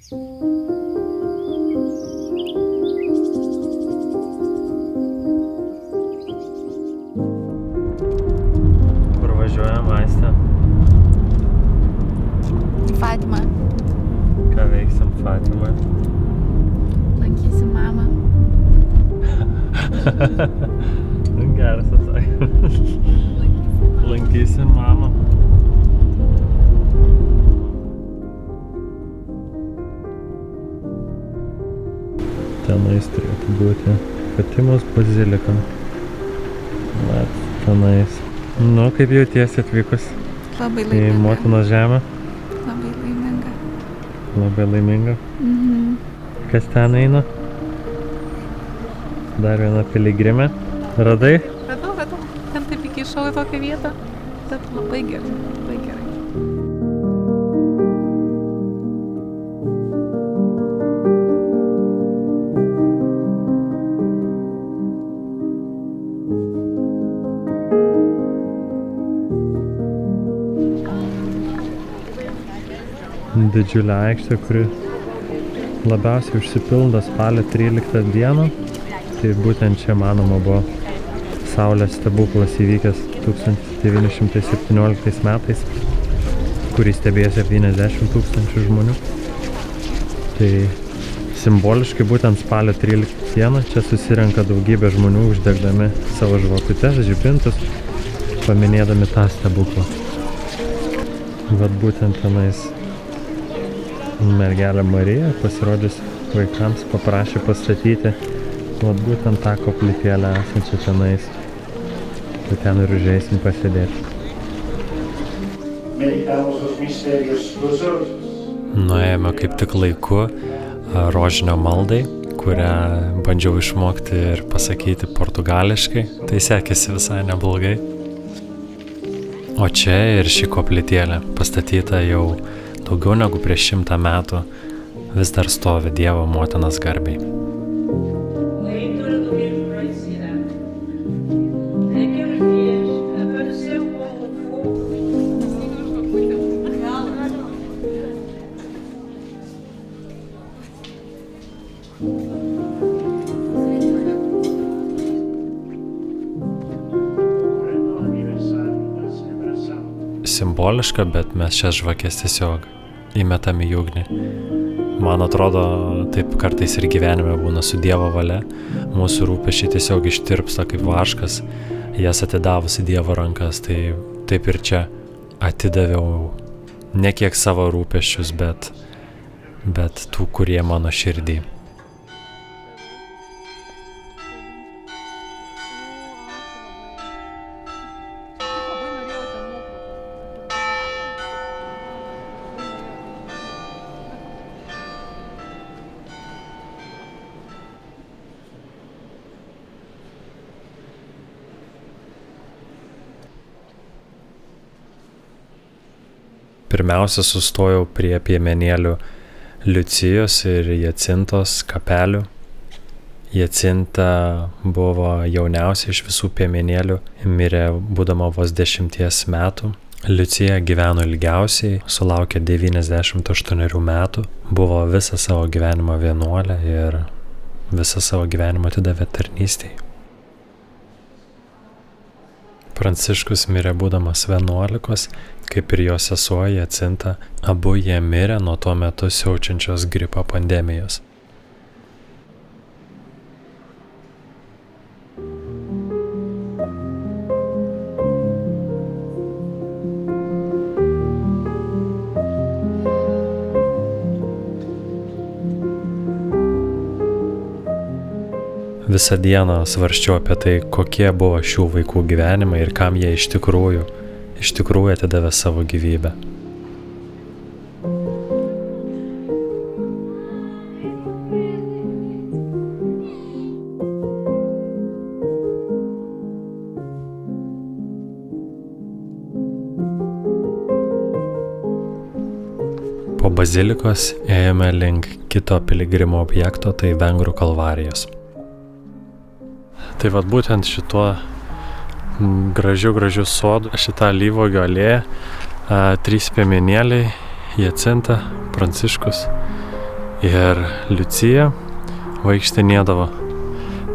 Kur važiuojam, Aiste? Fatima. Ką veiksim Fatimą? Lankysim mamą. Geras atsakymas. Lankysim mamą. Tenais turėtų būti Fatimos bazilika. Vat, tenais. Nu, kaip jautiesi atvykus Labai į laiminga. motinos žemę? Labai laiminga. Labai laiminga. Mhm. Kas ten eina? Dar viena piligrimė. Radai? Radau. Ten taip įkišau į tokią vietą. Bet labai gerai, labai gerai. Didžiulė aikštė, kuri labiausiai užsipildo spalio 13 dieną. Tai būtent čia, manoma, buvo Saulės stebuklas įvykęs 1917 metais, kurį stebėjo 70 000 žmonių. Tai simboliškai būtent spalio 13 dieną čia susirenka daugybė žmonių uždegdami savo žvakutes, žibintus, paminėdami tą stebuklą. Vat būtent tenais mergelė Marija pasirodžius vaikams paprašė pastatyti vat būtent tą koplytėlę esančią tenais. Tai ten ir užeisim pasėdėti. Nuėjome kaip tik laiku rožinio maldai, kurią bandžiau išmokti ir pasakyti portugališkai. Tai sekėsi visai neblogai. O čia ir ši koplytėlė, pastatyta jau daugiau negu prieš 100 metų, vis dar stovi Dievo motinos garbei. Simboliška, bet mes šias žvakės tiesiog įmetam į ugnį. Man atrodo, taip kartais ir gyvenime būna su Dievo valia. Mūsų rūpesčiai tiesiog ištirpsta kaip vaškas, jas atidavus į Dievo rankas. Tai taip ir čia atidaviau ne kiek savo rūpesčius, bet tų, kurie mano širdį. Pirmiausia, sustojau prie piemenėlių Liucijos ir Jacintos kapelių. Jacinta buvo jauniausia iš visų piemenėlių, mirė būdama vos 10 metų. Liucija gyveno ilgiausiai, sulaukė 98 metų, buvo visą savo gyvenimą vienuolė ir visą savo gyvenimą atidavė tarnystei. Pranciškus mirė būdamas 11, kaip ir jo sesuo Jacinta, abu jie mirė nuo tuo metu siaučiančios gripo pandemijos. Visą dieną svarsčiau apie tai, kokie buvo šių vaikų gyvenimai ir kam jie iš tikrųjų atidavė savo gyvybę. Po bazilikos ėjome link kito piligrimo objekto, tai Vengrų kalvarijos. Tai vat būtent šituo gražiu sodu, šitą alyvuogių alėją, 3 piemenėliai, Jacinta, Pranciškus Ir Liucija vaikštinėdavo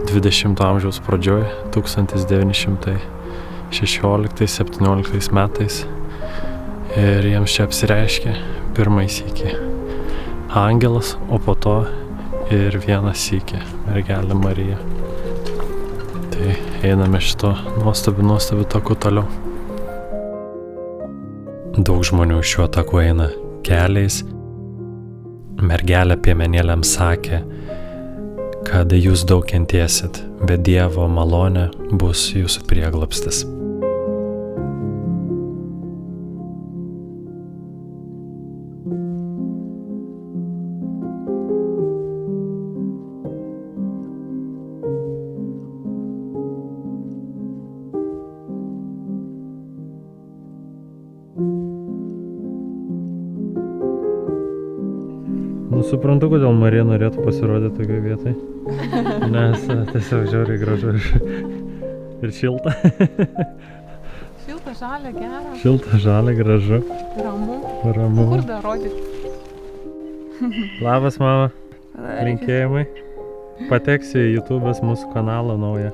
20 amžiaus pradžioj, 1916-17 metais. Ir jiems čia apsireiškė pirmąjį sykį angelas, o po to ir vieną sykį mergelė Marija. Tai einame šito nuostabiu taku toliau. Daug žmonių šiuo taku eina keliais. Mergelė piemenėliams sakė, kad jūs daug kentėsit, bet Dievo malonė bus jūsų prieglobstis. Suprantu, kodėl Marija norėtų pasirodyti tokioje vietoje, nes tiesiog žiauriai gražu ir šilta. Šilta, žalia, gera. Šilta, žalia, gražu. Ramu. Kur dar rodyti? Labas, mama. Linkėjimai. Pateksiu į YouTube'as mūsų kanalą naują.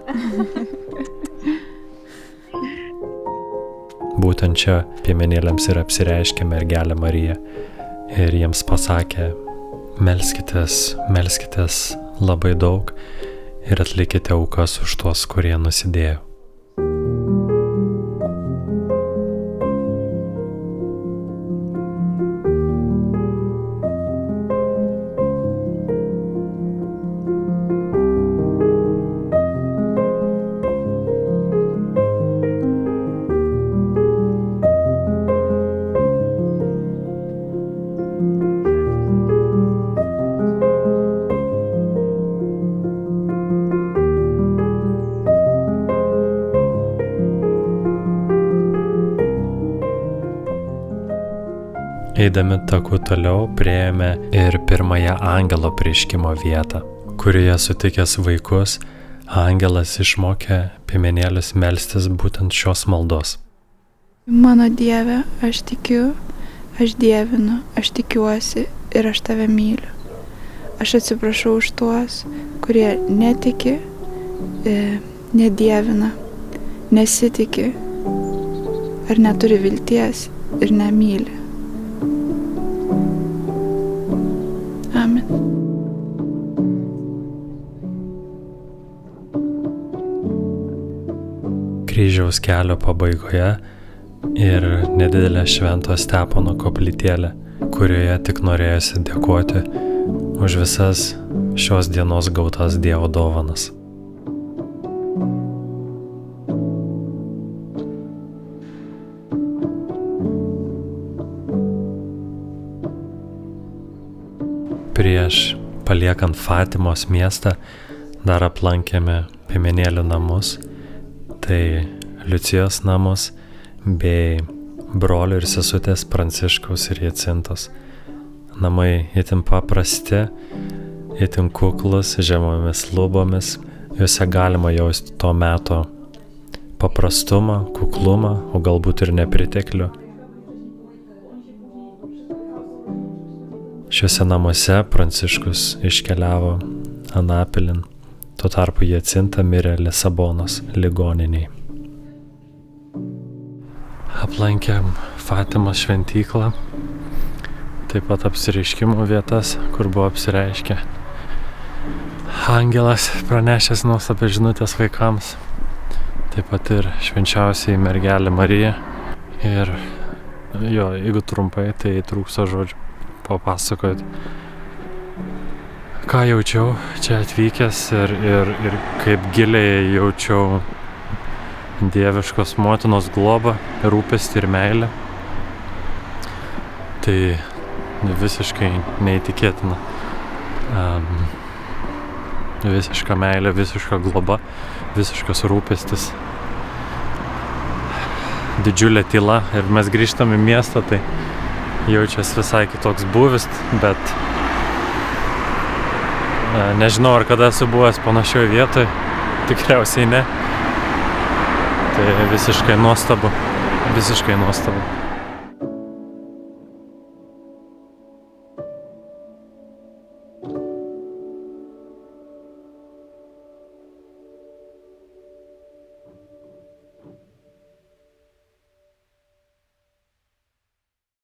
Būtent čia piemenėliams ir apsireiškė mergelė Marija ir jiems pasakė: melskitės labai daug ir atlikite aukas už tuos, kurie nusidėjo. Eidami taku toliau priėjome ir pirmąją angelo apreiškimo vietą, kurioje sutikęs vaikus, angelas išmokė piemenėlius melstis būtent šios maldos. Mano Dieve, aš tikiu, aš dievinu, aš tikiuosi ir aš tave myliu. Aš atsiprašau už tuos, kurie netiki, nedievina, nesitiki ar neturi vilties ir nemyli. Amen. Kryžiaus kelio pabaigoje ir nedidelė Švento Stepono koplytėlė, kurioje tik norėjosi dėkoti už visas šios dienos gautas Dievo dovanas. Prieš paliekant Fatimos miestą dar aplankėme piemenėlių namus, tai Liucijos namus bei brolių ir sesutės Pranciškaus ir Jacintos. Namai itin paprasti, itin kuklus, žemomis lubomis. Juose galima jausti to meto paprastumą, kuklumą, o galbūt ir nepriteklių. Šiuose namuose Pranciškus iškeliavo Anapilin, tuo tarpu Jacinta mirė Lisabonos ligoninėj. Aplankėm Fatimos šventyklą, taip pat apsireiškimo vietas, kur buvo apsireiškę angelas pranešęs nuostabią žinutės vaikams, taip pat ir švenčiausiai mergelė Marija. Ir jeigu trumpai, tai trūksta žodžių papasakoti, ką jaučiau čia atvykęs ir kaip giliai jaučiau dieviškos motinos globą, rūpestį ir meilę. Tai visiškai neįtikėtina. Visiška meilė, visiška globa, visiškas rūpestis. Didžiulė tyla ir mes grįžtam į miestą, tai jaučiasi visai kitoks būvis, bet nežinau, ar kada esu buvęs panašioje vietoje, tikriausiai ne. Tai visiškai nuostabu, visiškai nuostabu.